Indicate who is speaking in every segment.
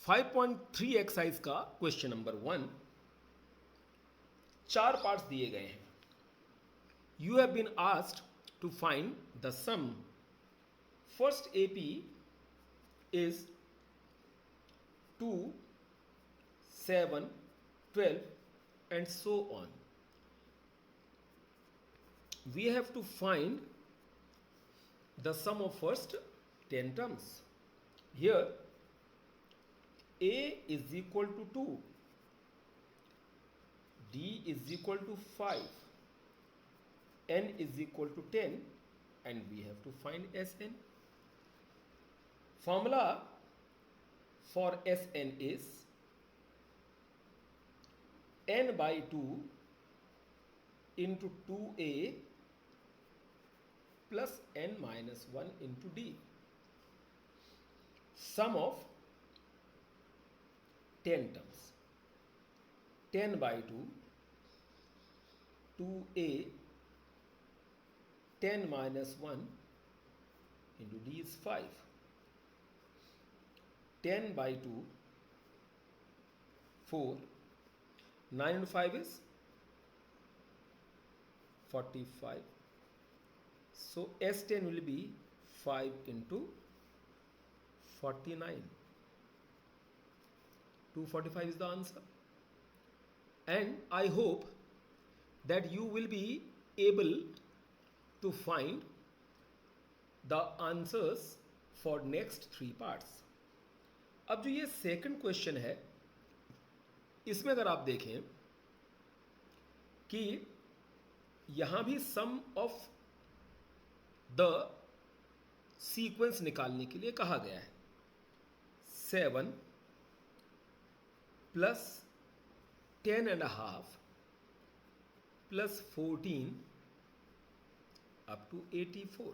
Speaker 1: 5.3 exercise का question number 1, 4 parts दिए गए हैं. You have been asked to find the sum. First AP is 2, 7, 12 and so on. We have to find the sum of first 10 terms. Here A is equal to 2, D is equal to 5, N is equal to 10 and we have to find Sn. Formula for Sn is n by 2 into 2a plus n minus 1 into d. Sum of 10 terms. 10 by 2, 2a, 10 minus 1 into d is 5. 10 by 2, 4. 9 into 5 is 45. So S10 will be 5 into 49. 245 is the answer. And I hope that you will be able to find the answers for next 3 parts. अब जो ये second question है, इसमें अगर आप देखें कि यहां भी सम ऑफ द सीक्वेंस निकालने के लिए कहा गया है. 7 प्लस 10.5 प्लस 14 अप टू 84.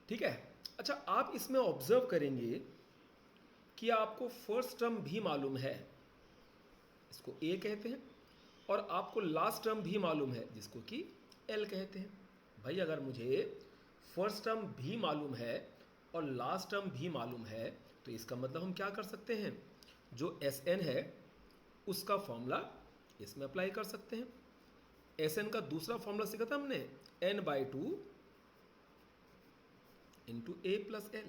Speaker 1: ठीक है. अच्छा, आप इसमें ऑब्जर्व करेंगे कि आपको फर्स्ट टर्म भी मालूम है, इसको A कहते हैं, और आपको लास्ट टर्म भी मालूम है जिसको कि L कहते हैं. भाई, अगर मुझे फर्स्ट टर्म भी मालूम है और लास्ट टर्म भी मालूम है तो इसका मतलब हम क्या कर सकते हैं, जो Sn है उसका फॉर्मूला इसमें अप्लाई कर सकते हैं. Sn का दूसरा फॉर्मूला सीखा था हमने, n by 2 into A plus L.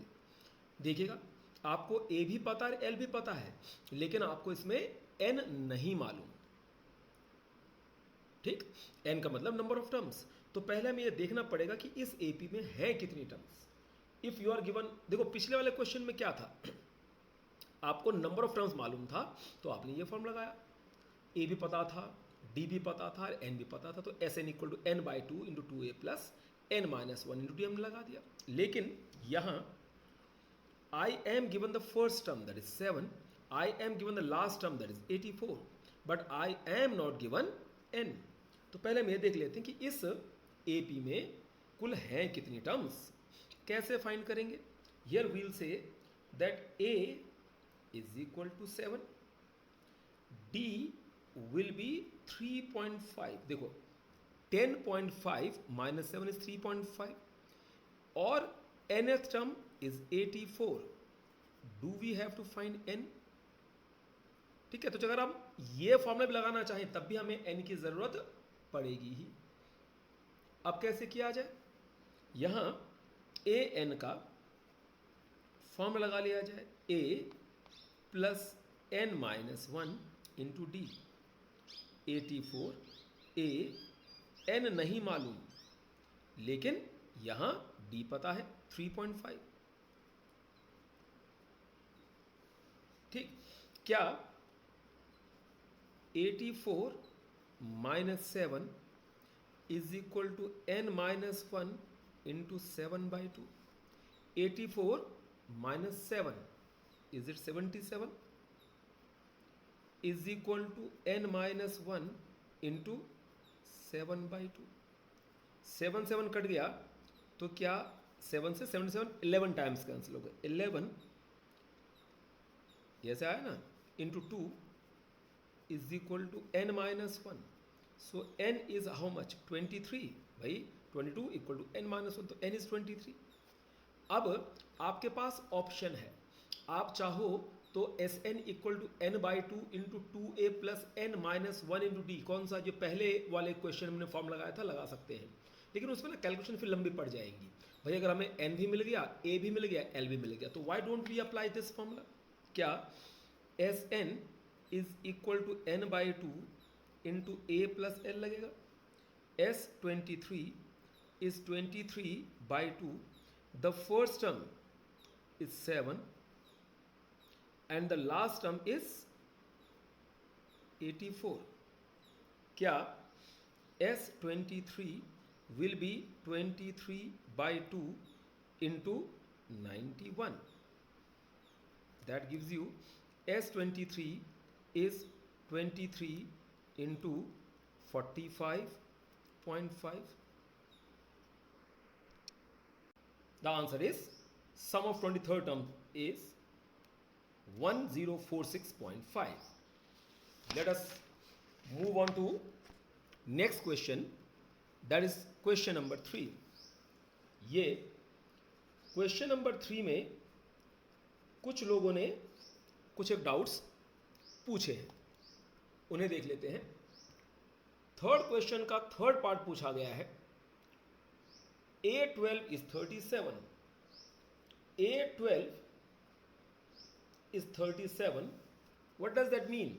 Speaker 1: देखिएगा, आपको A भी पता है, L भी पता है, लेकिन आपको इसमें N नहीं मालूम. ठीक, N का मतलब नंबर ऑफ टर्म्स. तो पहले हमें यह देखना पड़ेगा कि इस AP में है कितनी terms. If you are given, देखो पिछले वाले क्वेश्चन में क्या था, आपको नंबर ऑफ टर्म्स मालूम था तो आपने ये फॉर्म लगाया. A भी पता था, D भी पता था, N भी पता था, तो Sn equal to n by 2 into 2a plus n minus 1 into D हमने लगा दिया. लेकिन यहां I am given the first term, that is 7. I am given the last term, that is 84. But I am not given n. तो पहले हम ये देख लेते हैं कि इस AP में कुल हैं कितनी टर्म्स. कैसे फाइंड करेंगे? Here we'll say that A is equal to 7. D will be 3.5. देखो, 10.5 minus 7 is 3.5. और nth term is 84. Do we have to find n? ठीक है. तो अगर हम ये फॉर्मूला भी लगाना चाहें तब भी हमें n की जरूरत पड़ेगी ही. अब कैसे किया जाए? यहां an का फॉर्मूला लगा लिया जाए, a plus n minus 1 into D. 84 a, n नहीं मालूम, लेकिन यहां d पता है 3.5. ठीक, क्या 84 minus 7 is equal to n minus 1 into 7 by 2. 84 minus 7, is it 77, is equal to n minus 1 into 7 by 2. 7 7 cut गया तो क्या 7 से 77 11 टाइम्स कैंसिल हो गए. 11 ऐसे आया ना, into 2 is equal to n minus 1. So n is how much? 23. भाई 22 इक्वल टू n माइनस 1, तो n इज 23. अब आपके पास ऑप्शन है, आप चाहो तो S N equal to N by two into two A plus N minus one into D, कौन सा जो पहले वाले क्वेश्चन में फॉर्म लगाया था लगा सकते हैं, लेकिन उसमें ना कैलकुलेशन फिर लंबी पड़ जाएंगी। भाई अगर हमें एन भी मिल गया, ए भी मिल गया, एल भी मिल गया, तो why don't we apply this formula? क्या S N is equal to N by two into A plus L लगेगा। S 23 is 23 by 2. The first term is 7 and the last term is 84. क्या S23 will be 23 by 2 into 91? That gives you S23 is 23 into 45.5. The answer is sum of 23rd term is 1046.5. Let us move on to next question, that is question number 3. ये question number 3 में कुछ लोगों ने कुछ एक doubts पूछे हैं, उन्हें देख लेते हैं। थर्ड क्वेश्चन का थर्ड पार्ट पूछा गया है, A12 is 37. A12 is 37. What does that mean?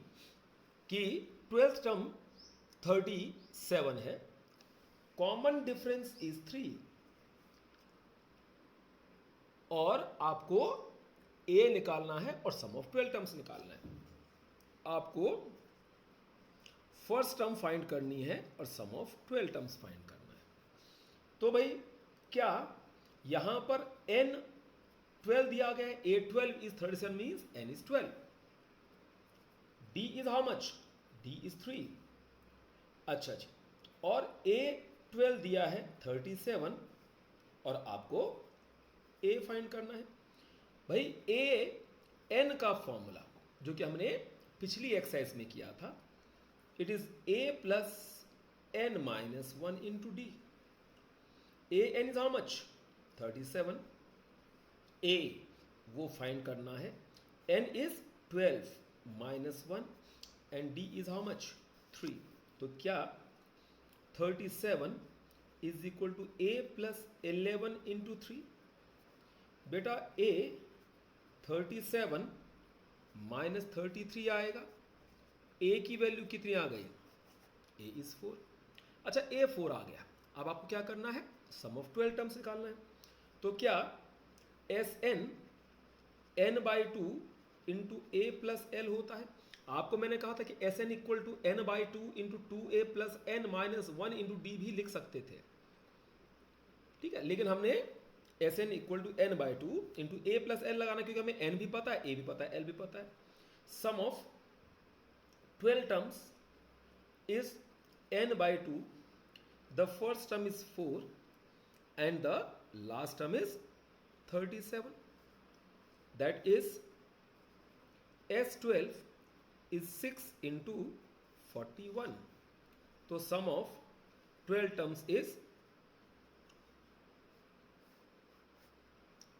Speaker 1: कि 12th term 37 है, कॉमन डिफरेंस इज 3, और आपको A निकालना है और सम ऑफ 12 टर्म्स निकालना है। आपको फर्स्ट टर्म फाइंड करनी है और सम ऑफ 12 टर्म्स फाइंड करना है। तो भाई क्या यहां पर n 12 दिया गया है, A12 is 37 means n is 12. D is how much? D is 3. अच्छा जी, और A12 दिया है 37 और आपको A फाइंड करना है। भाई A n का फॉर्मूला जो कि हमने पिछली एक्सरसाइज में किया था, it is A plus n minus 1 into D. A n is how much? 37. A वो फाइंड करना है, n is 12 minus 1 and d is how much? 3. तो क्या 37 is equal to A plus 11 into 3? बेटा A 37 माइनस 33 आएगा, A की value कितनी आ गई? A is 4. अच्छा A 4 आ गया, अब आपको क्या करना है? सम ऑफ 12 टर्म्स निकालना है। तो क्या S N N by two into A plus L होता है? आपको मैंने कहा था कि S N equal to N by two into two A plus N minus 1 into D भी लिख सकते थे, ठीक है, लेकिन हमने S N equal to N by two into A plus L लगाना, क्योंकि हमें एन भी पता है, ए भी पता है, एल भी पता है। Sum of 12 terms is n by 2. The first term is 4 and the last term is 37. That is S12 is 6 into 41. तो sum of 12 terms is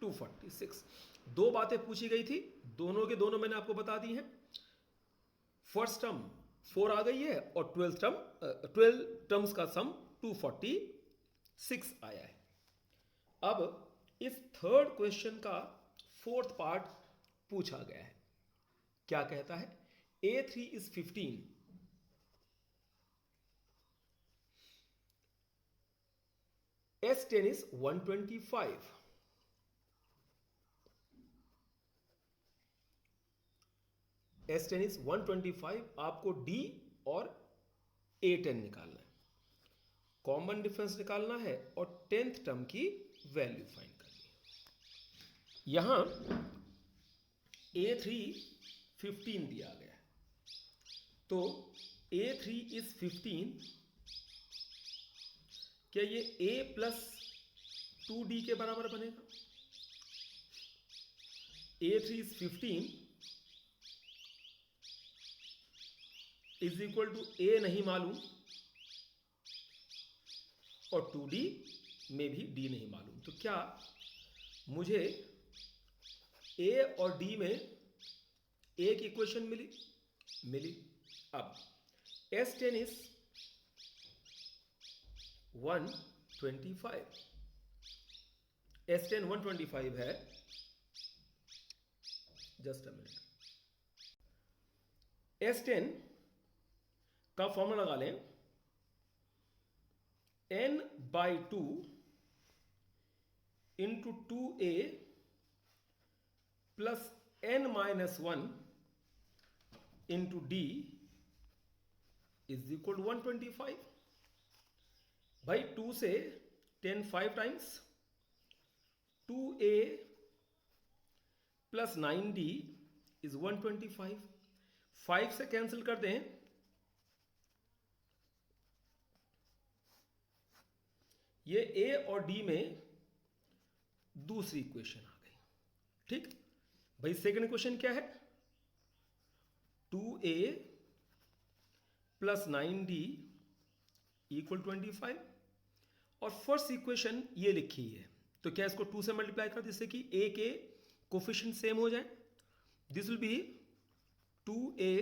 Speaker 1: 246. दो बातें पूछी गई थी, दोनों के दोनों मैंने आपको बता दी हैं। फर्स्ट टर्म 4 आ गई है और 12 टर्म्स का सम 246 आया है। अब इस थर्ड क्वेश्चन का फोर्थ पार्ट पूछा गया है, क्या कहता है? A3 is 15, S10 is 125, S10 is 125, आपको D और A10 निकालना है, कॉमन डिफरेंस निकालना है और 10th टर्म की वैल्यू फाइंड करनी है। यहां A3 15 दिया गया है, तो A3 is 15, क्या ये A प्लस 2D के बराबर बनेगा? A3 is 15 is equal to A नहीं मालूम और 2D में भी D नहीं मालूम, तो क्या मुझे ए और डी में एक इक्वेशन मिली। अब S10 इज 125, S10 125 है। जस्ट अ मिनट, S10 का फॉर्मूला लगा लें, n/2 into 2a plus n-1 into D is equal to 125। भाई 2 से 10 5 times, 2a plus 9d is 125। 5 से कैंसिल कर दें, ये a और d में दूसरी इक्वेशन आ गई। ठीक भाई, सेकंड इक्वेशन क्या है? 2a plus 9d equal 25। और फर्स्ट इक्वेशन ये लिखी है, तो क्या इसको 2 से मल्टीप्लाई कर जिससे कि a के कोफिशिएंट सेम हो जाए। This will be 2a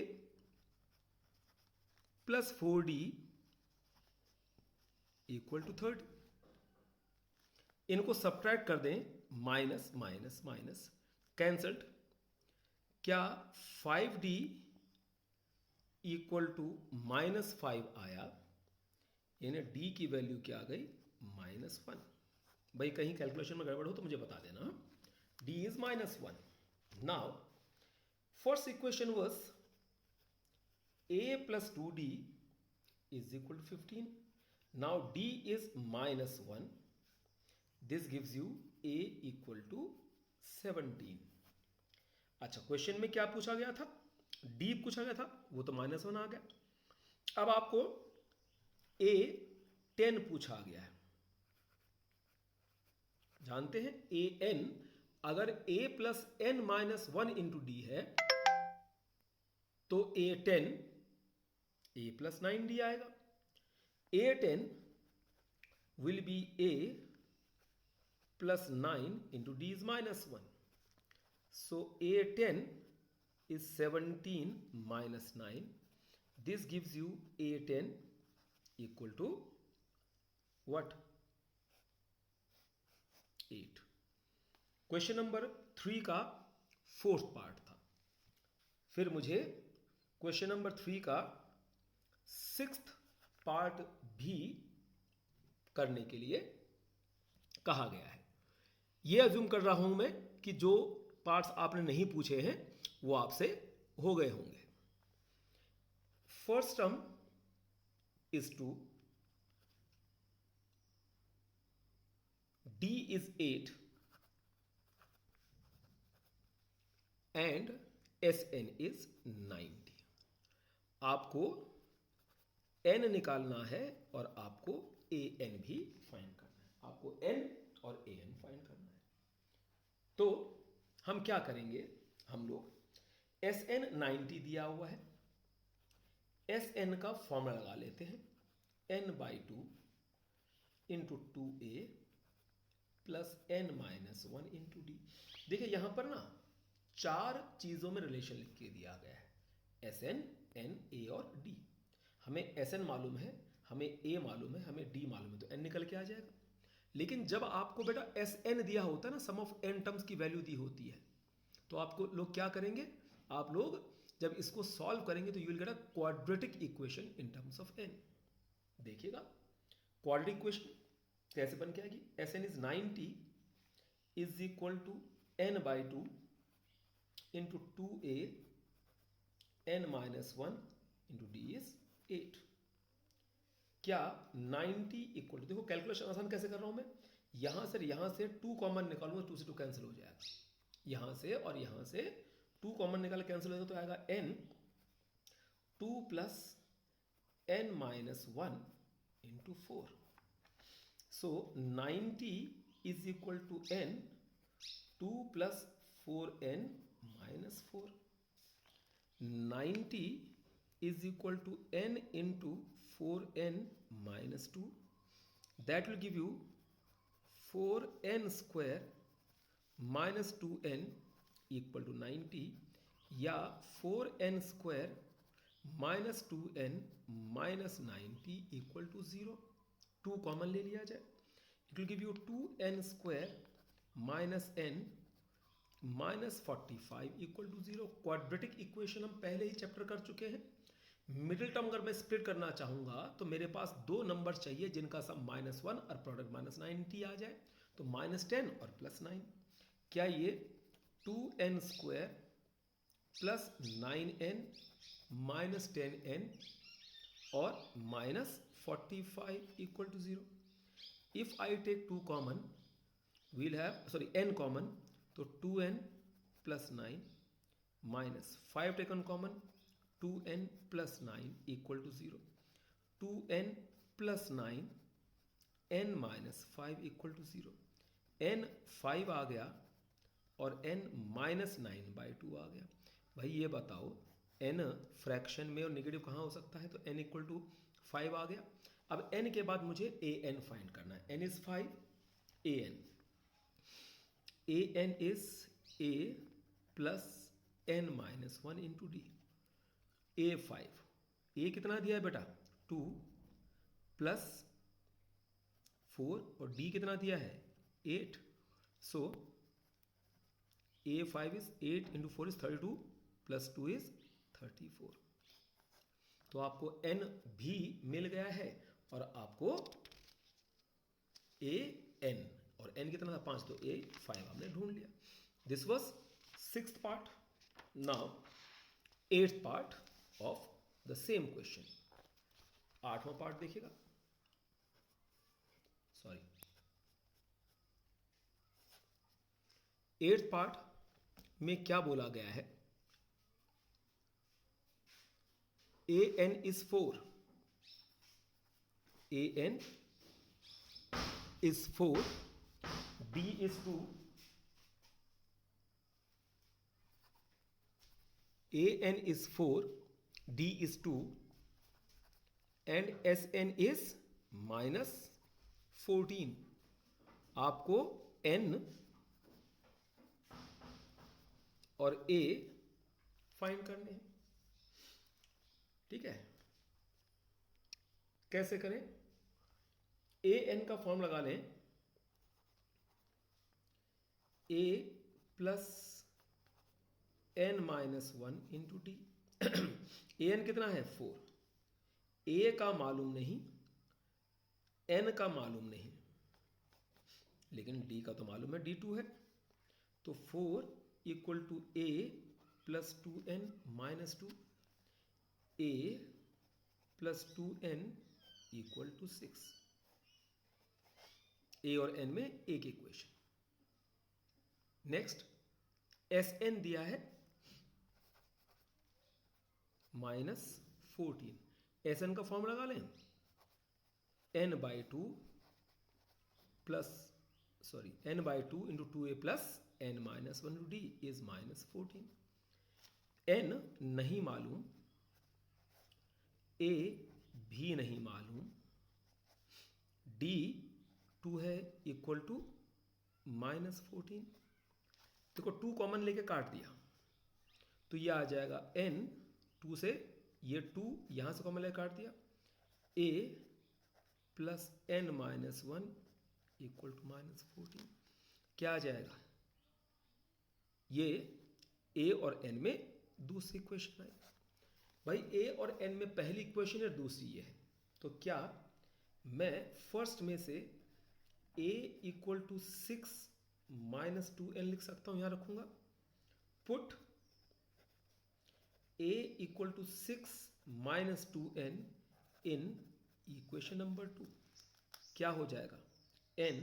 Speaker 1: plus 4d equal to 30। इनको सब्ट्रैक्ट कर दें, माइनस माइनस माइनस कैंसल्ड। क्या 5d इक्वल टू -5 आया, यानी d की वैल्यू क्या आ गई? -1। भाई कहीं कैलकुलेशन में गड़बड़ हो तो मुझे बता देना। d is -1। Now first equation was a plus 2d is equal to 15। Now d is -1, this gives you a equal to 17। अच्छा, क्वेश्चन में क्या पूछा गया था? d पूछा गया था, वो तो -1 आ गया। अब आपको a 10 पूछा गया है। जानते हैं a n, अगर a plus n-1 into D है तो a 10 a प्लस 9d आएगा। a 10 will be a plus 9 into D is -1। So a10 is 17 minus 9. This gives you a10 equal to what? 8. Question number 3 का fourth part था। फिर मुझे question number 3 का sixth part भी करने के लिए कहा गया है। यह अज्यूम कर रहा हूं मैं कि जो पार्ट्स आपने नहीं पूछे हैं वो आपसे हो गए होंगे। First term is 2, d is 8 and Sn is 90। आपको n निकालना है और आपको an भी फाइंड करना है। आपको n और an फाइंड करना है। तो हम क्या करेंगे? हम लोग Sn 90 दिया हुआ है, Sn का फॉर्मूला लगा लेते हैं, n/2 into 2a plus n-1 into D. देखिए यहां पर ना 4 चीजों में रिलेशन लिख के दिया गया है, Sn, n, a और d। हमें Sn मालूम है, हमें a मालूम है, हमें d मालूम है, तो n निकल के आ जाएगा। लेकिन जब आपको बेटा Sn दिया होता है ना, सम ऑफ n टर्म्स की वैल्यू दी होती है, तो आपको लोग क्या करेंगे? आप लोग जब इसको सॉल्व करेंगे तो you will get a quadratic equation in terms of n। देखिएगा क्वाड्रेटिक इक्वेशन कैसे बन के आएगी? Sn is 90 is equal to n/2 into 2a n-1 into D is 8। क्या 90 इक्वल टू, देखो कैलकुलेशन आसान कैसे कर रहा हूं मैं, यहां से 2 कॉमन निकालूंगा, 2 से 2 कैंसिल हो जाएगा। यहां से और यहां से 2 कॉमन निकाल कैंसिल हो जाएगा, तो आएगा n 2 plus n-1 into 4। So 90 is equal to n 2 plus 4n-4। 90 is equal to n into 4n minus 2. That will give you 4n square minus 2n equal to 90 या 4n² minus 2n minus 90 equal to 0। 2 common ले लिया जाए, it will give you 2n² minus n minus 45 equal to 0। Quadratic equation हम पहले ही chapter कर चुके हैं। Middle term अगर मैं स्प्लिट करना चाहूंगा तो मेरे पास दो नंबर चाहिए जिनका सम -1 और प्रोडक्ट -90 आ जाए, तो -10 और +9। क्या ये 2n² plus 9n minus 10n और -45 equal to 0? If I take 2 common, we'll have n common, तो 2n plus 9 minus 5 taken common, 2n plus 9 equal to 0। 2n plus 9 n minus 5 equal to 0। n 5 आ गया और n minus 9/2 आ गया। भाई ये बताओ n fraction में और नेगेटिव कहाँ हो सकता है, तो n इक्वल टू 5 आ गया। अब n के बाद मुझे an फाइंड करना है। n is 5, an is a plus n minus 1 into D. a 5, a कितना दिया है बेटा 2 प्लस 4 और d कितना दिया है 8। सो a 5 is 8 into 4 is 32 plus 2 is 34। तो आपको n भी मिल गया है और आपको a n, और n कितना था 5, तो a 5 हमने ढूंढ लिया। This was 6th part. Now 8th part of the same question. 8वां पार्ट देखिएगा, सॉरी 8th पार्ट में क्या बोला गया है, an is 4, an is 4, d is 2, an is 4, d is 2 and sn is -14। आपको n और a फाइंड करने हैं। ठीक है, कैसे करें? an का फॉर्म लगा लें, a plus n minus 1 into d. an कितना है 4, a का मालूम नहीं, n का मालूम नहीं, लेकिन d का तो मालूम है, d2 है। तो 4 equal to a plus 2n minus 2, a plus 2n equal to 6। a और n में एक इक्वेशन। नेक्स्ट sn दिया है -14। sn का फॉर्म लगा लें, n/2 plus n/2 into 2a plus n minus 1 D is -14। n नहीं मालूम, a भी नहीं मालूम, d 2 है इक्वल टू -14। देखो 2 कॉमन लेके काट दिया तो ये आ जाएगा n, 2 से ये 2 यहां से कॉमन लेके काट दिया, a plus n minus 1 equal to -14। क्या आ जाएगा? ये a और n में दूसरी इक्वेशन आई। भाई a और n में पहली इक्वेशन है, दूसरी ये है, तो क्या मैं फर्स्ट में से a equal to 6 minus 2n लिख सकता हूं? यहां रखूंगा, put a equal to 6 minus 2n in equation number 2। क्या हो जाएगा? n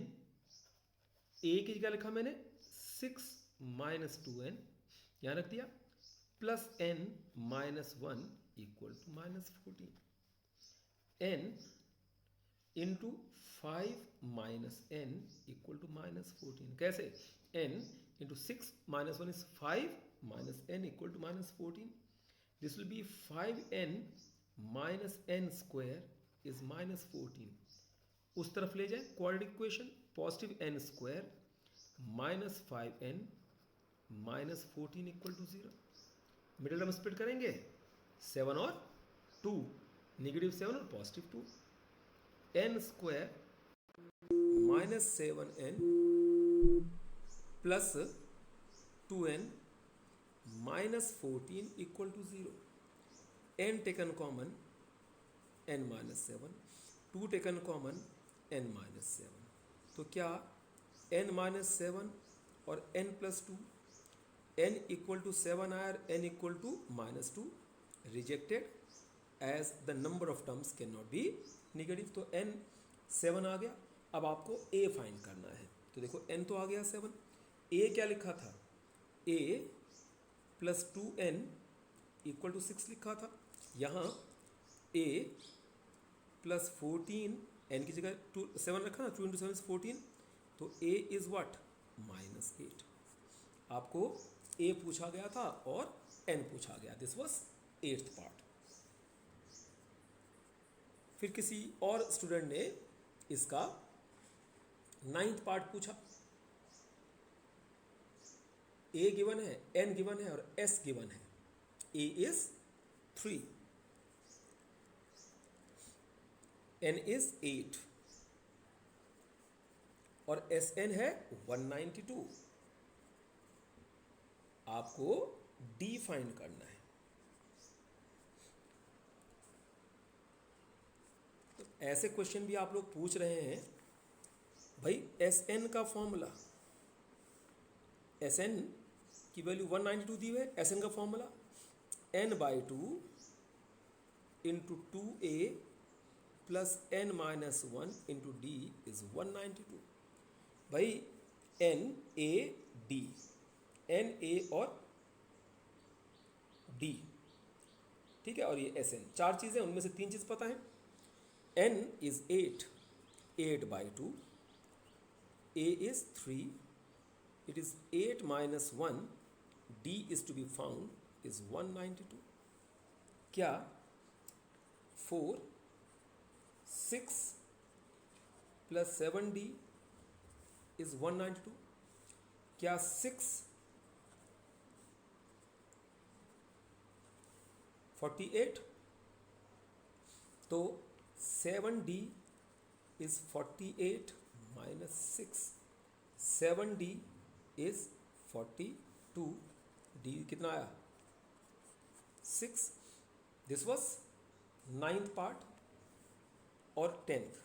Speaker 1: a की जगह लिखा मैंने 6 माइनस 2n, यहां रख दिया, plus n minus 1 equal to -14। n into 5 minus n equal to -14। कैसे? n into 6 minus 1 is 5 minus n equal to -14। This will be 5n minus n square is -14। उस तरफ ले जाए quadratic equation, positive n square minus 5n -14 equal to 0। Middle term split करेंगे 7 और 2, -7 और +2, n square -7n plus 2n -14 equal to 0। n taken common n-7, 2 taken common n-7, तो क्या n-7 और n+2, n इक्वल टू 7 आया, n equal to -2, rejected as the number of terms can not be negative. तो n 7 आ गया। अब आपको a find करना है, तो देखो n तो आ गया 7, a क्या लिखा था, a plus 2n equal to 6 लिखा था। यहाँ a प्लस 14, n की जगह 7 रखा ना, 2 × 7 is 14, तो a इज व्हाट, -8। आपको a पूछा गया था और n पूछा गया, दिस वाज 8th पार्ट। फिर किसी और स्टूडेंट ने इसका 9th पार्ट पूछा। a गिवन है, n गिवन है और s गिवन है। a इज 3, n इज 8 और Sn है 192। आपको d फाइंड करना है। तो ऐसे क्वेश्चन भी आप लोग पूछ रहे हैं भाई, Sn का फॉर्मूला, Sn की वैल्यू 192 दी हुई है। Sn का formula n/2 into 2a plus n-1 into d is 192। भाई n a d, n a और d, ठीक है, और ये Sn, 4 चीज़ें, उनमें से 3 चीज़ पता है। n is 8, 8/2, a is 3, it is 8 minus 1, d is to be found is 192। क्या 4 6 plus 7d is 192? क्या 6 48? तो 7d is 48 minus 6, 7d is 42, d कितना आया 6। दिस वॉज 9th पार्ट और 10th।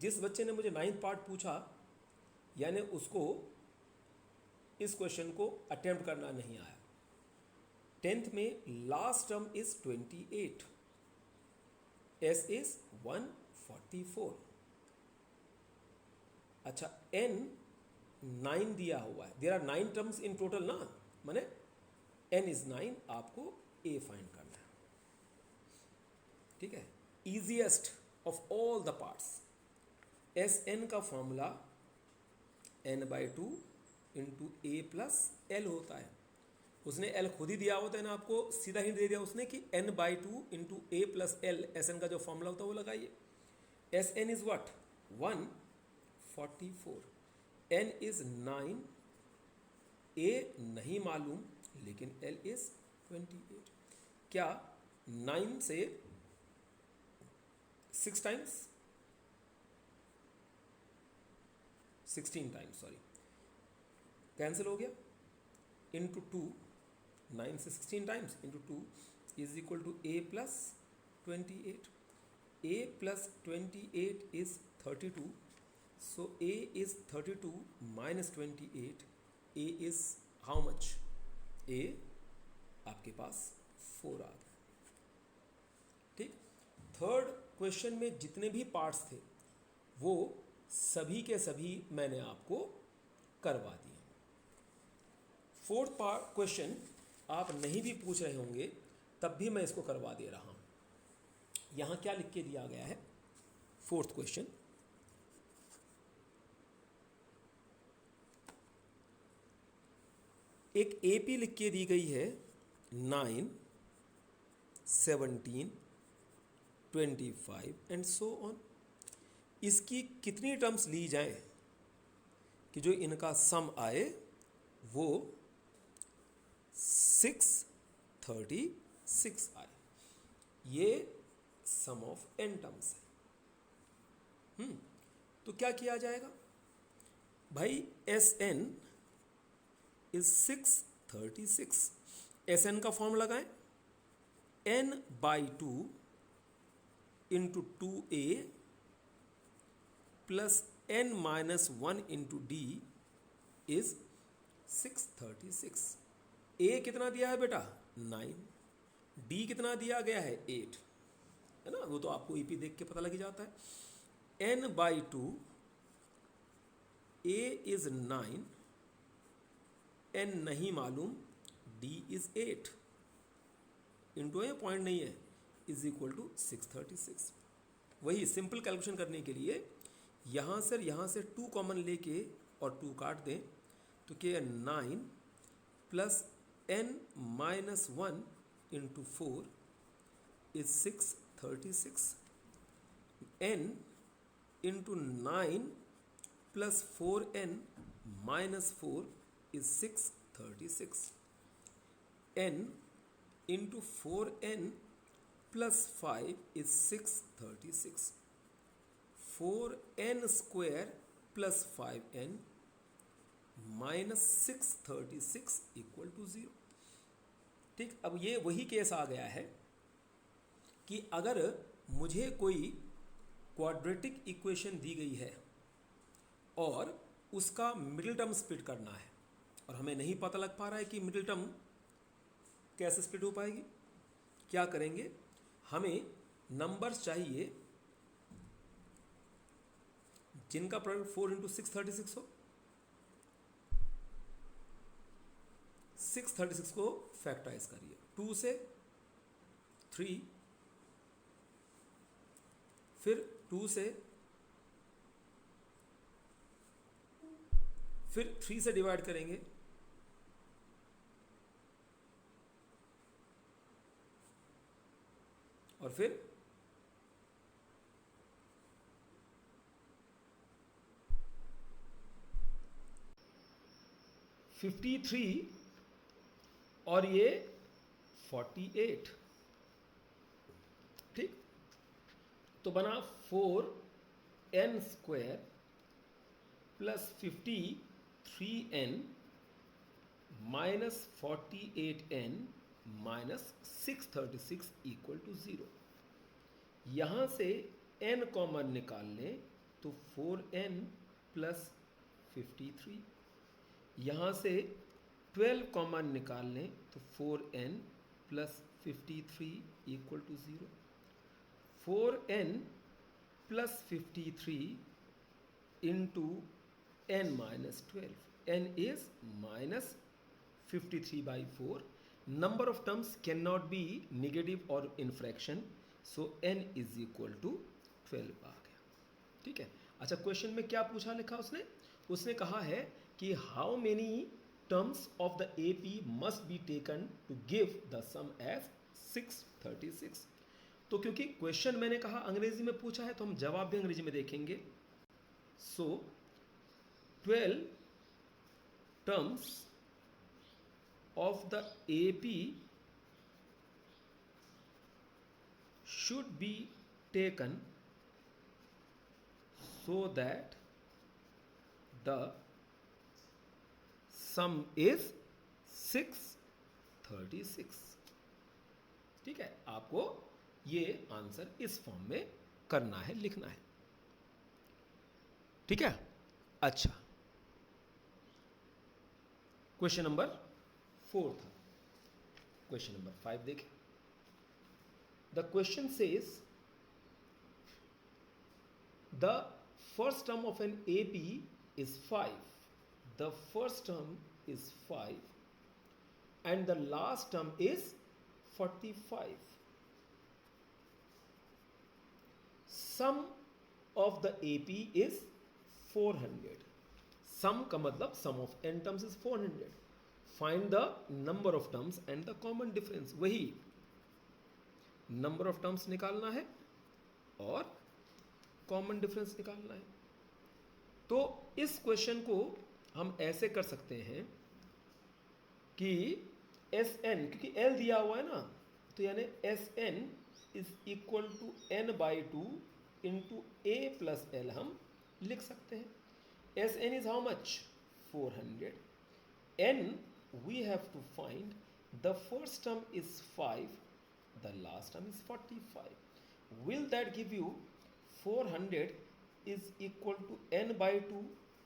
Speaker 1: जिस बच्चे ने मुझे 9th पार्ट पूछा, यानी उसको इस क्वेश्चन को अटेम्प्ट करना नहीं आया। 10th में last term is 28, s is 144। अच्छा, n 9 दिया हुआ है, there are 9 terms in total ना, माने n इज 9, आपको a फाइंड करना है। ठीक है, easiest of all the parts. Sn का formula n/2 into a plus l होता है। उसने l खुद ही दिया होता है ना, आपको सीधा ही दे दिया उसने कि n/2 into a plus l, Sn का जो फॉर्मूला होता है वो लगाइए। Sn is what, 144, n is 9, a नहीं मालूम लेकिन l इज 28। क्या 9 से 6 टाइम्स, 16 टाइम्स, सॉरी, कैंसिल हो गया, इंटू 2, 9 से 16 times into 2 is equal to a plus 28। a plus 28 is 32, so a is 32 minus 28, a is how much, a आपके पास 4 आ गया। ठीक, थर्ड क्वेश्चन में जितने भी पार्ट्स थे वो सभी के सभी मैंने आपको करवा दिए। फोर्थ पार्ट क्वेश्चन आप नहीं भी पूछ रहे होंगे तब भी मैं इसको करवा दे रहा हूं। यहां क्या लिख के दिया गया है, फोर्थ क्वेश्चन, एक एपी लिख के दी गई है 9, 17, 25 एंड सो ऑन। इसकी कितनी टर्म्स ली जाएं कि जो इनका सम आए वो 636 आए। ये सम ऑफ n टर्म्स है। तो क्या किया जाएगा भाई, Sn इज 636। Sn का फॉर्म लगाएं, n/2 into 2a plus n-1 into d is 636। a कितना दिया है बेटा 9, d कितना दिया गया है 8, है ना, वो तो आपको ईपी देख के पता लग जाता है। n/2, a इज 9, n नहीं मालूम, d इज 8 इंटू है, पॉइंट नहीं है, इज इक्वल टू 636। वही सिंपल कैलकुलेशन करने के लिए यहाँ से 2 कॉमन लेके और 2 काट दें तो क्या 9 plus n-1 into 4 is 636। n into 9 plus 4n minus 4 is 636। n into 4n plus 5 is 636। 4n square plus 5n minus 636 equal to 0। ठीक, अब ये वही केस आ गया है कि अगर मुझे कोई क्वाड्रेटिक इक्वेशन दी गई है और उसका मिडिल टर्म स्प्लिट करना है और हमें नहीं पता लग पा रहा है कि मिडिल टर्म कैसे स्प्लिट हो पाएगी, क्या करेंगे, हमें नंबर्स चाहिए जिनका प्रोडक्ट 4 इंटू 636 हो। 636 को फैक्टराइज करिए, 2 से 3, फिर 2 से, फिर 3 से डिवाइड करेंगे, और फिर 53 और ये 48। ठीक, तो बना 4n square plus 53n minus 48n minus 636 equal to 0। यहाँ से n कॉमन निकाल लें तो 4n प्लस 53, यहाँ से 12 कॉमन निकाल लें तो 4n plus 53 equal to 0। 4n plus 53 into n minus 12, n is minus 53/4. Number of terms cannot be negative or in fraction, so n is equal to 12 आ गया। ठीक है, अच्छा क्वेश्चन में क्या पूछा लिखा उसने कहा है कि how many terms of the AP must be taken to give the sum as 636। तो क्योंकि क्वेश्चन मैंने कहा अंग्रेजी में पूछा है तो हम जवाब भी अंग्रेजी में देखेंगे। सो 12 terms of the AP should be taken so that the sum is 636। ठीक है, आपको ये आंसर इस फॉर्म में करना है, लिखना है। ठीक है, अच्छा क्वेश्चन नंबर 4 था। क्वेश्चन नंबर 5 देखें। The question says the first term of an AP is 5, the first term is 5 and the last term is 45। Sum of the AP is 400। Sum का मतलब sum of n terms is 400। Find the number of terms and the common difference. वही number of terms निकालना है और common difference निकालना है। तो इस क्वेश्चन को हम ऐसे कर सकते हैं कि एस एन, क्योंकि एल दिया हुआ है ना, तो यानी s N is equal to N by two into A plus l हम लिख सकते हैं. S N is how much? 400. n we have to find. The first term is 5, the last term is 45. Will that give you 400 is equal to n by 2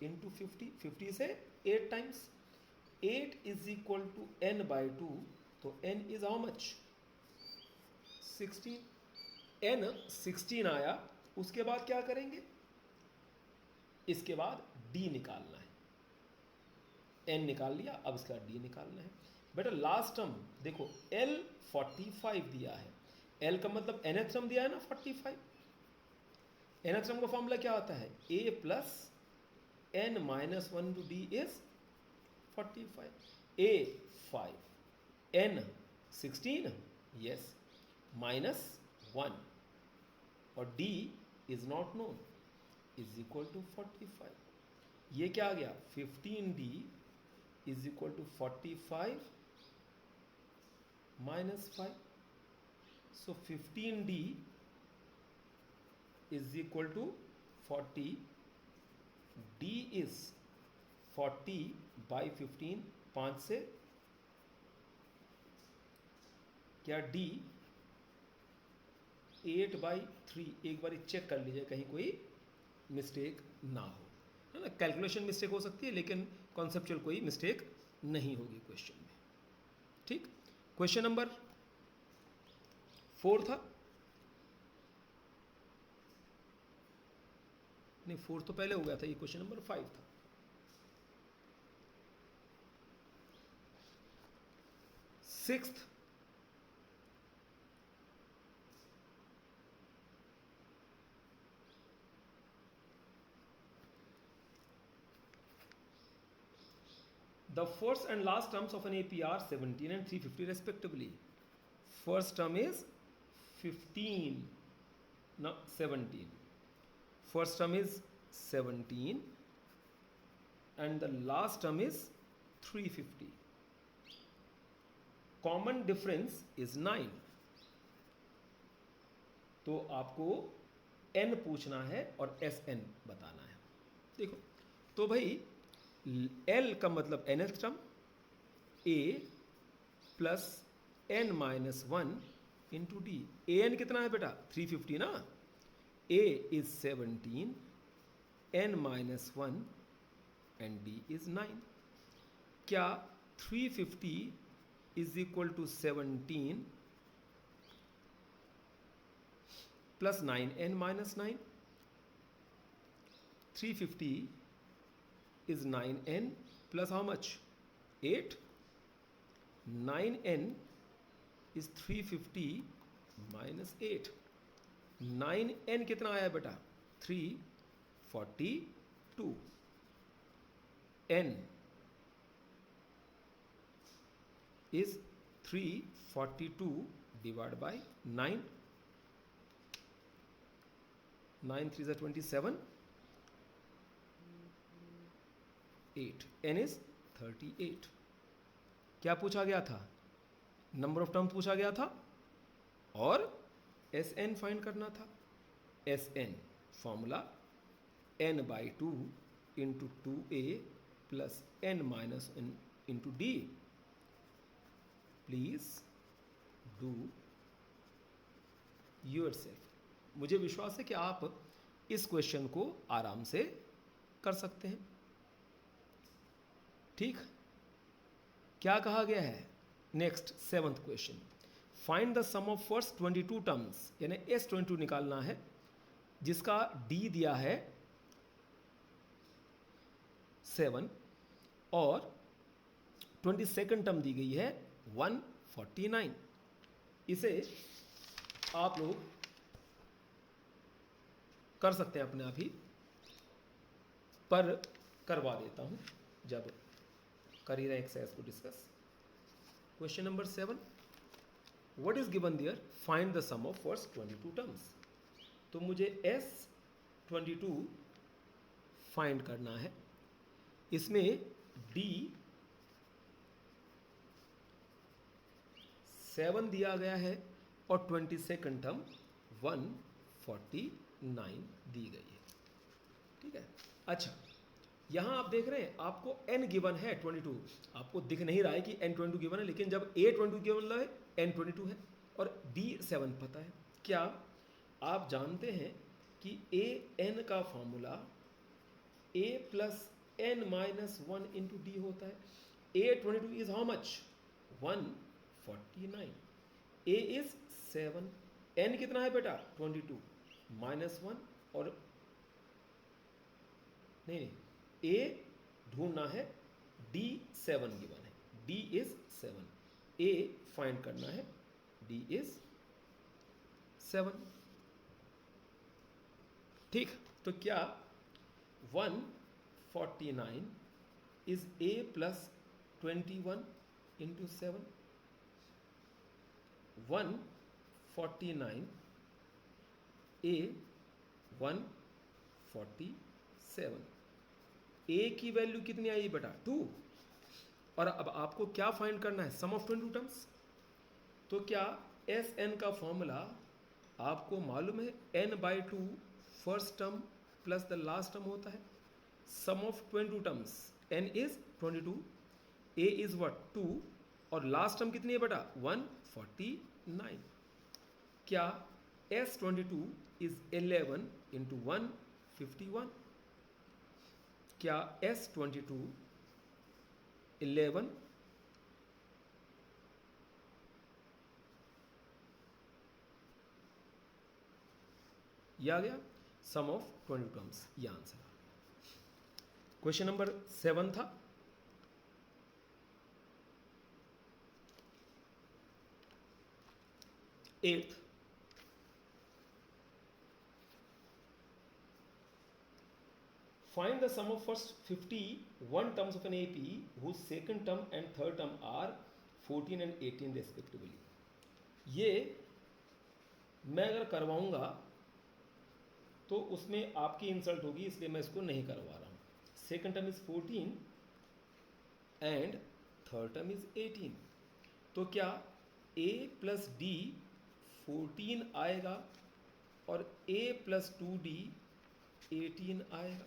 Speaker 1: into 50? 50 से 8 times. 8 is equal to n by 2, तो n is how much? 16. n 16 आया. उसके बाद क्या करेंगे? इसके बाद d निकालना है. n निकाल लिया, अब इसका d निकालना है. बेटा लास्ट टर्म देखो, l 45 दिया है. l का मतलब nth टर्म दिया है ना 45. nth टर्म का फॉर्मूला क्या होता है? a plus n minus 1 two d is 45. a 5, n 16, yes, minus 1 और d is not known is equal to 45. ये क्या आ गया? 15d is equal to 45 minus 5. So 15d is equal to 40. d is 40 by 15. 5 से क्या d 8 by 3. एक बार check कर लीजिए कहीं कोई मिस्टेक ना हो, है ना. कैलकुलेशन मिस्टेक हो सकती है लेकिन कॉन्सेप्चुअल कोई मिस्टेक नहीं होगी क्वेश्चन में. ठीक. क्वेश्चन नंबर 4 था, नहीं 4 तो पहले हो गया था, ये क्वेश्चन नंबर 5 था. Sixth, the first and last terms of an AP are 17 and 350 respectively. First term is 15, no 17. First term is 17 and the last term is 350. Common difference is 9. तो आपको n पूछना है और Sn बताना है. देखो तो भाई L का मतलब nth term, A plus n minus 1 into d. an कितना है बेटा? 350 ना. A इज 17, n minus 1 and d is 9. क्या 350 is equal to 17 plus 9n minus 9? 350 is 9n plus how much? 8. 9n is 350 minus 8. 9n कितना आया बेटा? 342. n is 342 divided by 9. 9 3s are 27. 8. n is 38. क्या पूछा गया था? नंबर ऑफ टर्म पूछा गया था और Sn फाइंड करना था. Sn formula n by 2 into 2a plus n minus n into D. Please do yourself. मुझे विश्वास है कि आप इस क्वेश्चन को आराम से कर सकते हैं. ठीक. क्या कहा गया है? Next 7th question. Find the sum of first 22 terms, यानी S22 निकालना है जिसका D दिया है 7 और 22nd टर्म दी गई है 149. इसे आप लोग कर सकते हैं अपने आप ही, पर करवा देता हूं जब कर ही रहे एक्सरसाइज को discuss. Question number 7. What is given there? Find the sum of first 22 terms. तो मुझे S22 फाइंड करना है. इसमें D 7 दिया गया है और 22nd टर्म 149 दी गई है। ठीक है, अच्छा यहाँ आप देख रहे हैं आपको n गिवन है 22, आपको दिख नहीं रहा है कि n 22 गिवन है, लेकिन जब a 22 गिवन है n 22 है और d 7 पता है। क्या आप जानते हैं कि a n का formula a plus n minus 1 into D होता है। a 22 is how much 149, a is 7, n कितना है बेटा 22 माइनस 1 और नहीं a ढूंढना है, d 7 गिवन है, d इज 7, a फाइंड करना है, d इज 7। ठीक, तो क्या 149 is a plus 21 into 7, 149 a 147, a की वैल्यू कितनी आई बेटा 2, और अब आपको क्या फाइंड करना है सम ऑफ 22 टर्म्स। तो क्या एस एन का फॉर्मूला आपको मालूम है n/2 first term plus the last term होता है, sum of 22 terms n is 22, a is what 2 और लास्ट टर्म कितनी है बेटा 149। क्या S22 इज 11 इंटू 151, क्या S22 11 ये आ गया सम ऑफ 22 टर्म्स, ये आंसर आ गया। क्वेश्चन नंबर 7 था, eighth, find the sum of first 51 terms of an AP whose second term and third term are 14 and 18 respectively। ये मैं अगर करवाऊंगा तो उसमें आपकी इंसल्ट होगी, इसलिए मैं इसको नहीं करवा रहा हूँ। Second term is 14 and third term is 18, तो क्या a प्लस डी 14 आएगा और a प्लस 2d 18 आएगा।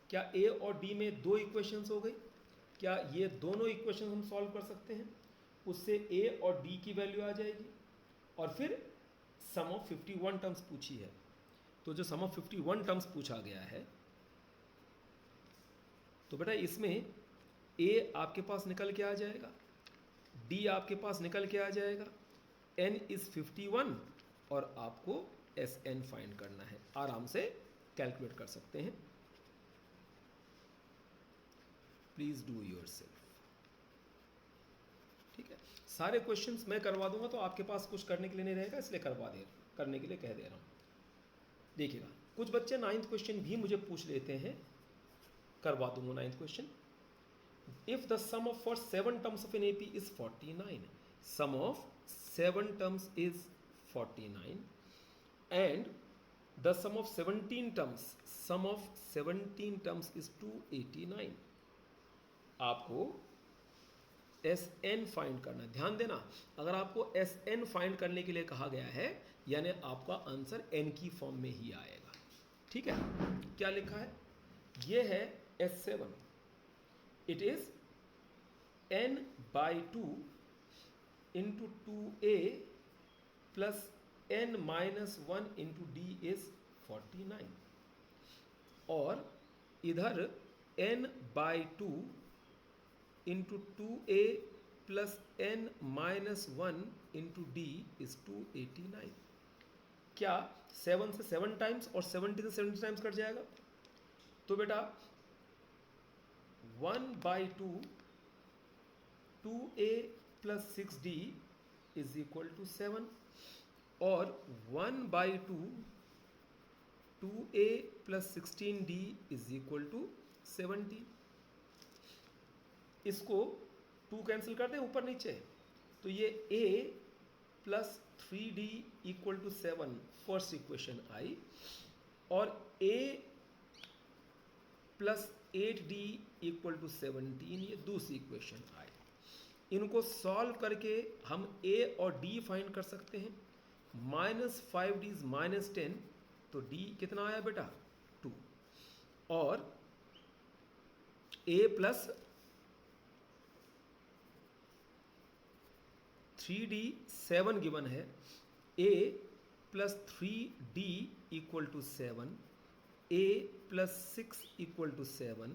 Speaker 1: क्या a और d में दो इक्वेशंस हो गई? क्या ये दोनों इक्वेशन हम सॉल्व कर सकते हैं? उससे a और d की वैल्यू आ जाएगी और फिर सम ऑफ 51 टर्म्स पूछी है, तो जो सम ऑफ 51 टर्म्स पूछा गया है तो बेटा इसमें a आपके पास निकल के आ जाएगा, d आपके पास निकल के आ जाएगा, n इज 51 और आपको Sn फाइंड करना है। आराम से कैलकुलेट कर सकते हैं, प्लीज डू योरसेल्फ। ठीक है, सारे क्वेश्चंस मैं करवा दूंगा तो आपके पास कुछ करने के लिए नहीं रहेगा, इसलिए करने के लिए कह दे रहा हूं। देखिएगा, कुछ बच्चे 9th क्वेश्चन भी मुझे पूछ लेते हैं, करवा दूंगा 9th question. If the sum of for 7 terms of an AP is 49, sum of 7 terms is 49 and the sum of 17 terms is 289। आपको Sn फाइंड करना है। ध्यान देना, अगर आपको Sn फाइंड करने के लिए कहा गया है यानी आपका आंसर n की फॉर्म में ही आएगा। ठीक है, क्या लिखा है? ये है S7, it is n/2 into 2a plus n minus 1 into D is 49 और इधर n/2 into 2a plus n minus 1 into D is 289। क्या 7 से 7 टाइम्स और 70 से 70 टाइम्स कट जाएगा? तो बेटा 1/2 2a plus 6d is equal to 7 और 1/2 2a plus 16d is equal to 70। इसको 2 कैंसिल कर दें ऊपर नीचे, तो ये a plus 3d equal to 7 first equation I और a plus 8d equal to 17 ये दूसरी इक्वेशन आई। इनको सॉल्व करके हम a और d फाइंड कर सकते हैं। -5d इज -10, तो d कितना आया बेटा 2, और a प्लस 3d 7 गिवन है, a plus 3d equal to 7, a plus 6 equal to 7,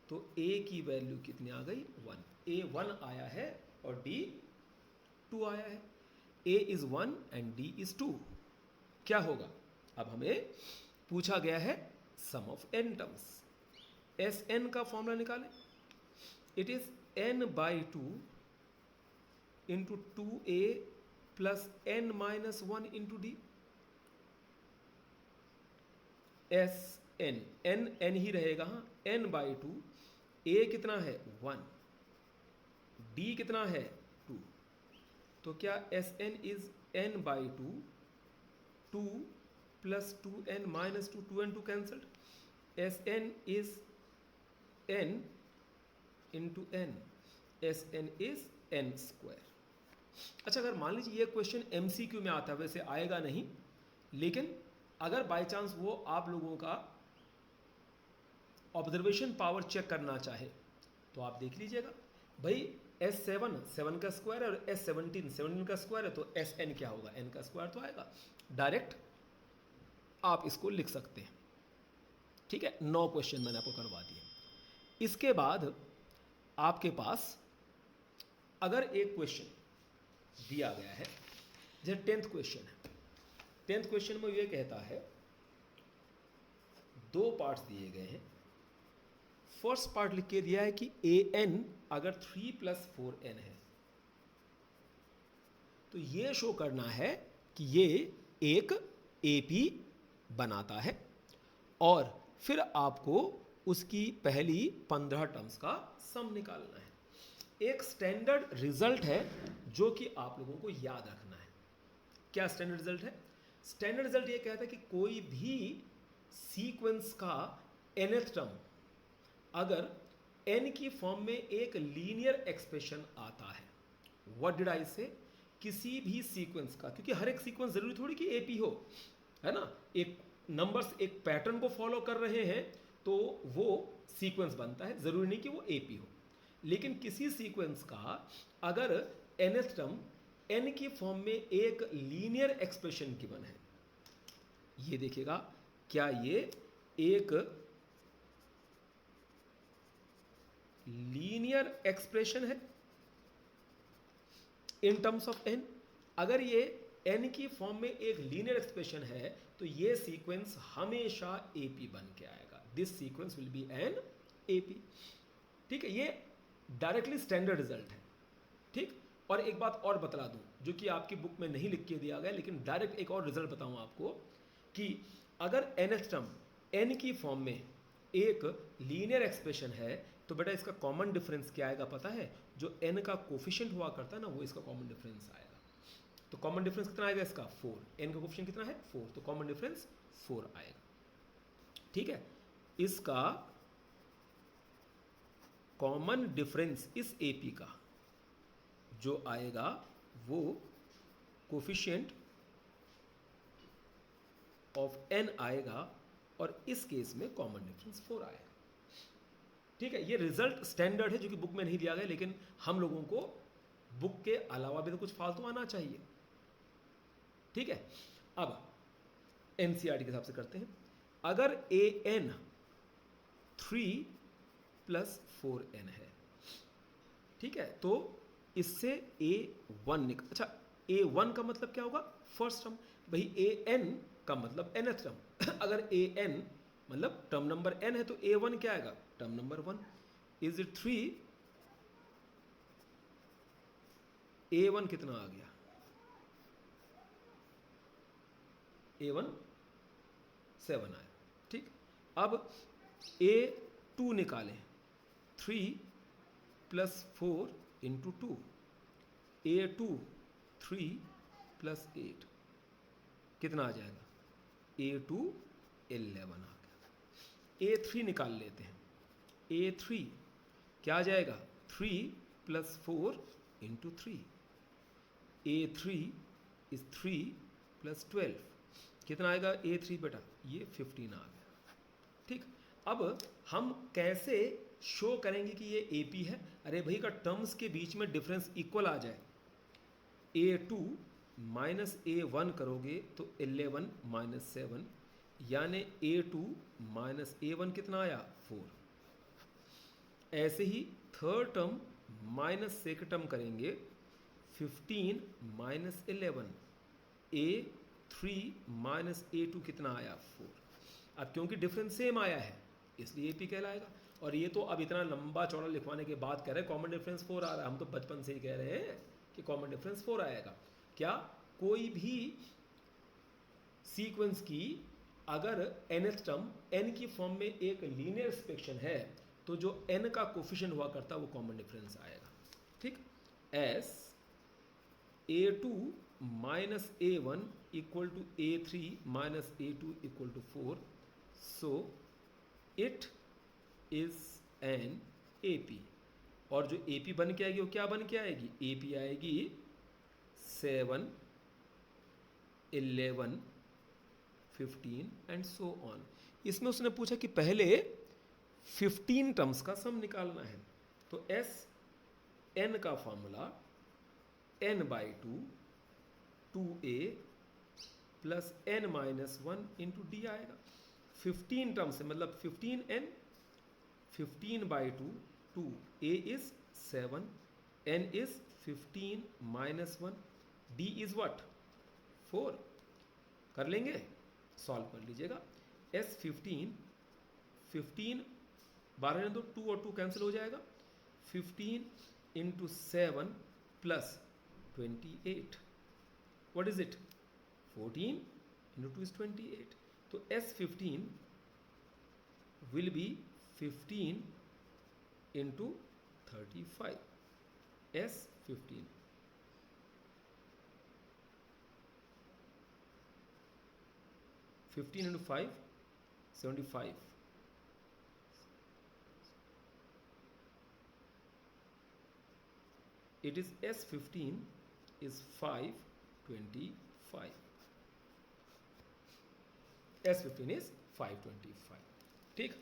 Speaker 1: तो a की वैल्यू कितनी आ गई 1, a 1 आया है और d 2 आया है। a is 1 and d is 2। क्या होगा? अब हमें पूछा गया है sum of n terms. Sn का फॉर्मूला निकालें। It is n by 2 into 2a plus n minus 1 into D. Sn n ही रहेगा, हाँ, n बाई 2, a कितना है 1, d कितना है 2, तो क्या Sn is n by 2, 2 plus 2n minus 2, 2n 2 cancelled, Sn is n into n, Sn is n square. अच्छा, अगर मान लीजिए ये क्वेश्चन MCQ में आता है, वैसे आएगा नहीं, लेकिन अगर बाय चांस वो आप लोगों का ऑब्जर्वेशन पावर चेक करना चाहे तो आप देख लीजिएगा भाई, S7 7 का स्क्वायर है और S17 17 का स्क्वायर है, तो Sn क्या होगा, n का स्क्वायर तो आएगा। डायरेक्ट आप इसको लिख सकते हैं। ठीक है, 9 क्वेश्चन मैंने आपको करवा दिए। इसके बाद आपके पास अगर एक क्वेश्चन दिया गया है, जैसे 10th क्वेश्चन है, 10th क्वेश्चन में ये कहता है, 2 पार्ट्स दिए गए हैं। फर्स्ट पार्ट लिख के दिया है कि an अगर 3 प्लस 4n है तो ये शो करना है कि ये एक AP बनाता है, और फिर आपको उसकी पहली 15 टर्म्स का सम निकालना है। एक स्टैंडर्ड रिजल्ट है जो कि आप लोगों को याद रखना है। क्या स्टैंडर्ड रिजल्ट है? स्टैंडर्ड रिजल्ट ये कहता है कि कोई भी सीक्वेंस का nth टर्म अगर n की फॉर्म में एक लीनियर एक्सप्रेशन आता है, व्हाट डिड आई से, किसी भी सीक्वेंस का, क्योंकि हर एक सीक्वेंस जरूरी थोड़ी कि AP हो, है ना, एक नंबर्स एक पैटर्न को फॉलो कर रहे हैं तो वो सीक्वेंस बनता है, जरूरी नहीं कि वो AP हो। लेकिन किसी सीक्वेंस का अगर nth टर्म n की फॉर्म में एक लीनियर एक्सप्रेशन गिवन है, ये देखिएगा क्या ये एक लीनियर एक्सप्रेशन है इन टर्म्स ऑफ n। अगर ये n की फॉर्म में एक लीनियर एक्सप्रेशन है तो ये सीक्वेंस हमेशा AP बन के आएगा। This sequence will be an AP। ठीक है, ये डायरेक्टली स्टैंडर्ड रिजल्ट है। ठीक, और एक बात और बतला दूं जो कि आपकी बुक में नहीं लिख के दिया गया, लेकिन डायरेक्ट एक और रिजल्ट बताऊं आपको कि अगर nth टर्म n की फॉर्म में एक लीनियर एक्सप्रेशन है तो बेटा इसका कॉमन डिफरेंस क्या आएगा पता है? जो n का कोफिशिएंट हुआ करता है ना, वो इसका कॉमन डिफरेंस आएगा। तो कॉमन डिफरेंस कितना आएगा इसका? 4। n का कोफिशिएंट कितना है? 4, तो कॉमन डिफरेंस 4 आएगा। ठीक है, इसका कॉमन डिफरेंस इस AP का जो आएगा वो कोफिशिएंट ऑफ n आएगा, और इस केस में कॉमन डिफरेंस 4 आएगा। ठीक है, ये रिजल्ट स्टैंडर्ड है जो कि बुक में नहीं दिया गया, लेकिन हम लोगों को बुक के अलावा भी तो कुछ फालतू आना चाहिए। ठीक है, अब NCERT के हिसाब से करते हैं। अगर an 3 प्लस 4n है, ठीक है, तो इससे A1 निकल, अच्छा A1 का मतलब क्या होगा? First term. भाई an का मतलब nth टर्म। अगर an मतलब टर्म नंबर n है तो A1 क्या आएगा? Term number 1। Is it 3? A1 कितना आ गया? A1 7 आया। ठीक, अब A2 निकालें। 3 प्लस 4 इंटू 2, A2 3 प्लस 8 कितना आ जाएगा? A2 11 आ गया। A3 निकाल लेते हैं। A3 क्या आ जाएगा? 3 plus 4 into 3, A3 is 3 plus 12, कितना आएगा A3 बेटा, ये 15 आ गया। ठीक, अब हम कैसे शो करेंगे कि ये AP है? अरे भाई का टर्म्स के बीच में डिफरेंस इक्वल आ जाए, A2 माइनस A1 करोगे तो 11 माइनस 7, यानी A2 माइनस A1 कितना आया 4। ऐसे ही third term minus second term करेंगे, 15 माइनस 11, A3 माइनस A2 कितना आया 4। अब क्योंकि डिफरेंस सेम आया है इसलिए AP कहलाएगा। और ये तो अब इतना लंबा चौड़ा लिखवाने के बाद कह रहे हैं कॉमन डिफरेंस 4 आ रहा है, हम तो बचपन से ही कह रहे हैं कि कॉमन डिफरेंस 4 आएगा। क्या कोई भी सीक्वेंस की अगर nth टर्म n की फॉर्म में एक लीनियर एक्सपेक्शन है तो जो n का कोफिशिएंट हुआ करता है वो कॉमन डिफरेंस आएगा। ठीक, as A2 minus A1 equal to A3 minus A2 equal to 4, so it is an AP। और जो AP बन के आएगी वो क्या बन के आएगी? AP आएगी 7, 11, 15 एंड सो ऑन। इसमें उसने पूछा कि पहले 15 टर्म्स का सम निकालना है, तो एस एन का formula n by 2 2a plus n minus 1 into D आएगा। 15 टर्म्स से मतलब 15n, 15 by 2, 2 a is 7, n is 15 minus 1, d is what 4। कर लेंगे, सॉल्व कर लीजिएगा। s 15, 15 12 ने तो 2 और 2 कैंसिल हो जाएगा, 15 into 7 plus 28, what is it 14 into 2 is 28। तो S15 will be 15 into 35, S15 15 into 5 75, it is S15 is 525, S15 is 525। ठीक,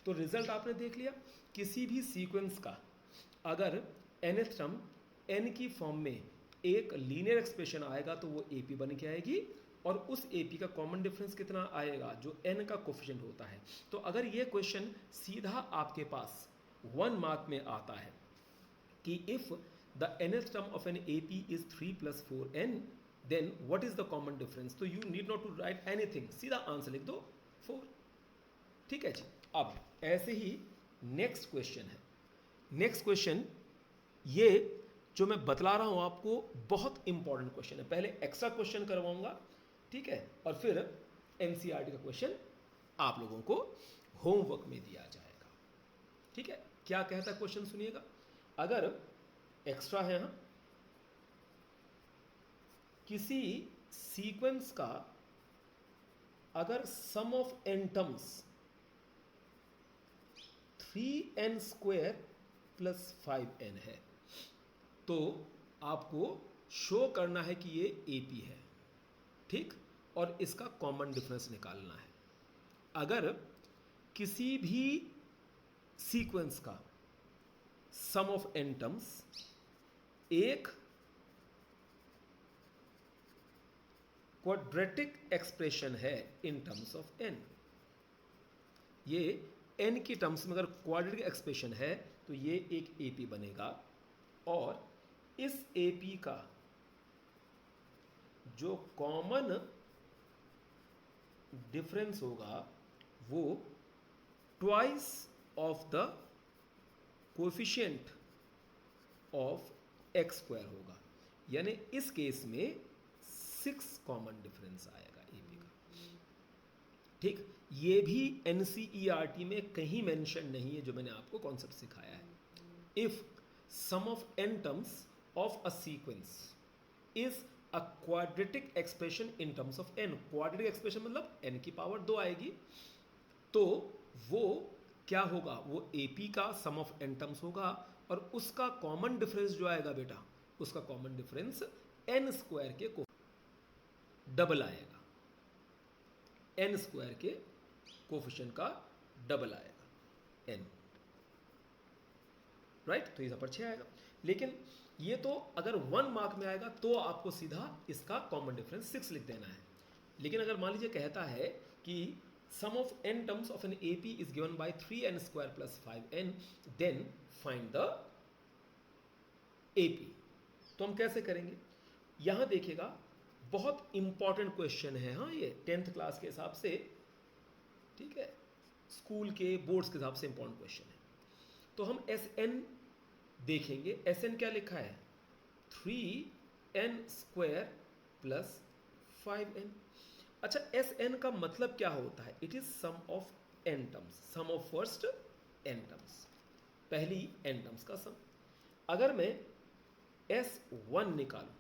Speaker 1: तो रिजल्ट आपने देख लिया। किसी भी सीक्वेंस का अगर nth टर्म n की फॉर्म में एक लीनियर एक्सप्रेशन आएगा तो वो AP बन के आएगी, और उस AP का कॉमन डिफरेंस कितना आएगा जो n का कोफिशिएंट होता है। तो अगर ये क्वेश्चन सीधा आपके पास 1 मार्क में आता है कि if the nth term of an AP is 3 plus 4n, then what is the common difference, तो you need not to write anything, सीधा आंसर लिख दो 4। ठीक है जी। अब ऐसे ही नेक्स्ट क्वेश्चन है। नेक्स्ट क्वेश्चन ये जो मैं बतला रहा हूं आपको बहुत इंपॉर्टेंट क्वेश्चन है। पहले एक्स्ट्रा क्वेश्चन करवाऊंगा, ठीक है, और फिर NCERT का क्वेश्चन आप लोगों को होमवर्क में दिया जाएगा। ठीक है, क्या कहता है क्वेश्चन सुनिएगा। अगर एक्स्ट्रा है, हाँ, किसी सीक्वेंस का अगर sum of n terms 3n square plus 5n है तो आपको शो करना है कि ये AP है। ठीक, और इसका कॉमन डिफरेंस निकालना है। अगर किसी भी सीक्वेंस का सम ऑफ n टर्म्स एक क्वाड्रेटिक एक्सप्रेशन है इन टर्म्स ऑफ n, ये n की टर्म्स में अगर क्वाड्रेटिक एक्सप्रेशन है तो ये एक AP बनेगा, और इस AP का जो कॉमन डिफरेंस होगा वो twice of the coefficient of x square होगा, यानी इस केस में 6 कॉमन डिफरेंस आएगा AP का। ठीक, ये भी NCERT में कहीं मेंशन नहीं है जो मैंने आपको कॉन्सेप्ट सिखाया है। If sum of n terms of a sequence is a quadratic expression in terms of n, quadratic expression मतलब n की पावर 2 आएगी, तो वो क्या होगा, वो AP का सम ऑफ n टर्म्स होगा, और उसका कॉमन डिफरेंस जो आएगा बेटा, उसका कॉमन डिफरेंस n स्क्वायर के डबल आएगा, n स्क्वायर के कोफिशिएंट का डबल आएगा n, राइट। तो ये यहाँ पर 6 आएगा। लेकिन ये तो अगर 1 मार्क में आएगा तो आपको सीधा इसका कॉमन डिफरेंस 6 लिख देना है। लेकिन अगर मान लीजिए कहता है कि sum of n terms of an AP is given by 3n square plus 5n, then find the AP, तो हम कैसे करेंगे? यहां देखिएगा, बहुत इंपॉर्टेंट क्वेश्चन है। हाँ, ये 10th क्लास के हिसाब से, ठीक है, स्कूल के बोर्ड्स के हिसाब से इंपॉर्टेंट क्वेश्चन है। तो हम Sn देखेंगे। Sn क्या लिखा है? 3n square plus 5n। अच्छा, Sn का मतलब क्या होता है? It is sum of n terms, sum of first n terms, पहली n टर्म्स का सम। अगर मैं S1 निकालूं,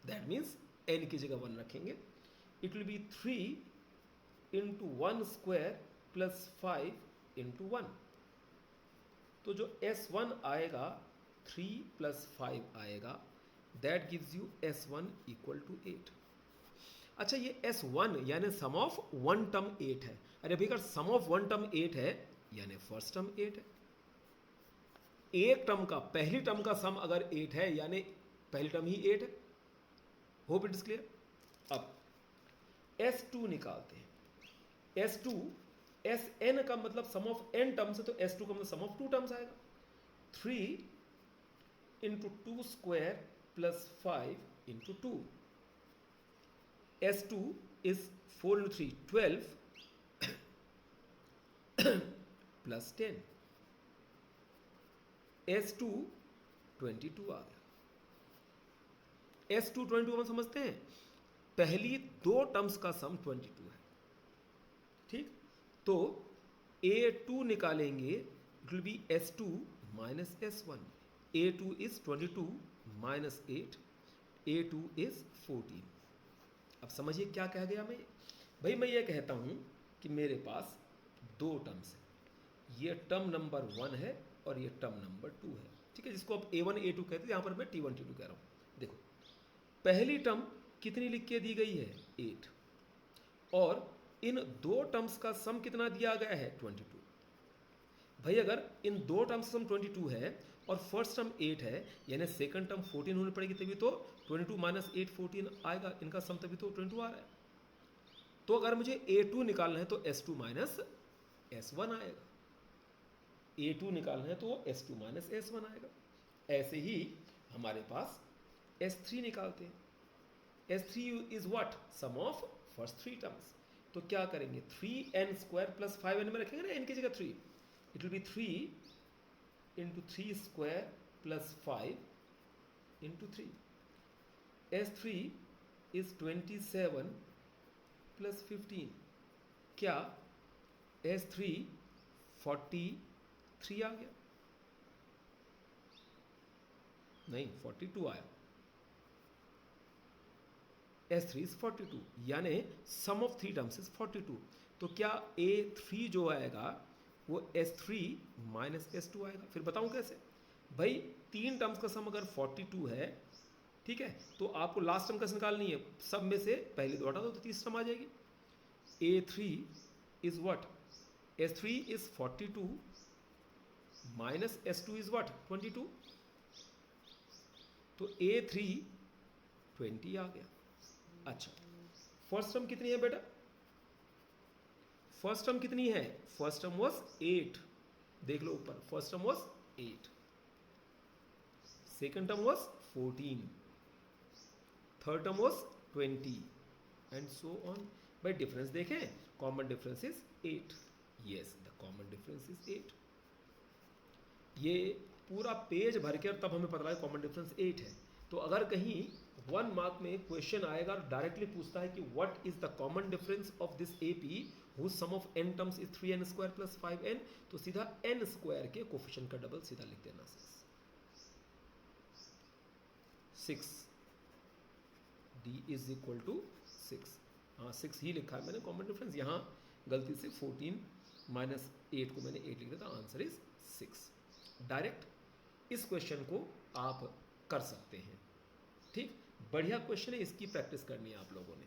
Speaker 1: दैट मीन्स n की जगह 1 रखेंगे, it will be 3 into 1 square plus 5 into 1। तो जो S1 आएगा 3 प्लस 5 आएगा, that gives you S1 equal to 8। अच्छा, ये S1 यानी सम ऑफ वन टर्म 8 है। अरे भाई, अगर सम ऑफ वन टर्म 8 है यानी फर्स्ट टर्म 8 है। एक टर्म का, पहली टर्म का सम अगर 8 है यानी पहली टर्म ही 8 है। Hope it is clear. अब S2 निकालते हैं। S2, Sn का मतलब सम ऑफ n टर्म्स है, तो S2 का मतलब सम ऑफ 2 टर्म्स आएगा। 3 into 2 square plus 5 into 2। S2 is 4 into 3, 12 plus 10। S2 22 आ गया। S2 22 हम समझते हैं, पहली दो टर्म्स का सम 22 है, ठीक। तो A2 निकालेंगे, it will B S2 minus S1। A2 is 22 minus 8, A2 is 14। अब समझिए क्या कह गया मैं भाई? मैं ये कहता हूं कि मेरे पास दो टर्म्स है, ये टर्म नंबर 1 है और ये टर्म नंबर 2 है, ठीक है, जिसको आप A1 A2 कहते हैं। यहां पर मैं T1 T2 कह रहा हूं। देखो, पहली टर्म कितनी लिख के दी गई है? 8, और इन दो टर्म्स का सम कितना दिया गया है? 22। भाई, अगर इन दो टर्म्स का सम 22 है और फर्स्ट टर्म 8 है, यानी सेकंड टर्म 14 होनी पड़ेगी, तभी तो 22 माइनस 8 14 आएगा, इनका सम तभी तो 22 आ रहा है। तो अगर मुझे A2 निकालना है तो S2 माइनस S1 आएगा। A2 निकालना है तो S2 माइनस S1 आएगा। ऐसे ही हमारे पास S3 निकालते हैं। S3 is what? Sum of first 3 terms. तो क्या करेंगे? 3n स्क्वायर प्लस 5n में रखेंगे ना n की जगह 3, it will be 3 into 3 square plus 5 into 3। S3 is 27 plus 15। क्या S3 43 आ गया? नहीं, 42 आया। S3 इज 42, यानी सम ऑफ 3 टर्म्स इज 42। तो क्या A3 जो आएगा वो S3 माइनस S2 आएगा? फिर बताऊं कैसे? भाई, 3 टर्म्स का सम अगर 42 है, ठीक है, तो आपको लास्ट टर्म कैसे निकालनी है? सब में से पहले दो हटा दो तो तीसरी टर्म आ जाएगी। A3 is what? S3 is 42 minus S2 is what? 22। तो A3 20 आ गया। अच्छा, फर्स्ट टर्म कितनी है बेटा? फर्स्ट टर्म कितनी है? फर्स्ट टर्म वाज 8, देख लो ऊपर, first term was 8, second term was 14, third term was 20 and so on. भाई, डिफरेंस देखें, common difference is 8। Yes, the common difference is 8। ये पूरा पेज भर के और तब हमें पता लगा कॉमन डिफरेंस 8 है। तो अगर कहीं 1 मार्क में क्वेश्चन आएगा और डायरेक्टली पूछता है कि what is the common difference of this AP whose sum of n terms is 3n square plus 5n, तो सीधा n स्क्वायर के कोफिशिएंट का डबल सीधा लिख देना, 6 d इज इक्वल टू 6। हाँ, 6 ही लिखा है मैंने कॉमन डिफरेंस, यहाँ गलती से 14 माइनस 8 को मैंने 8 लिख दिया था, आंसर इज 6। डायरेक्ट इस क्वेश्चन को आप कर सकते हैं। ठीक, बढ़िया क्वेश्चन है, इसकी प्रैक्टिस करनी है आप लोगों ने।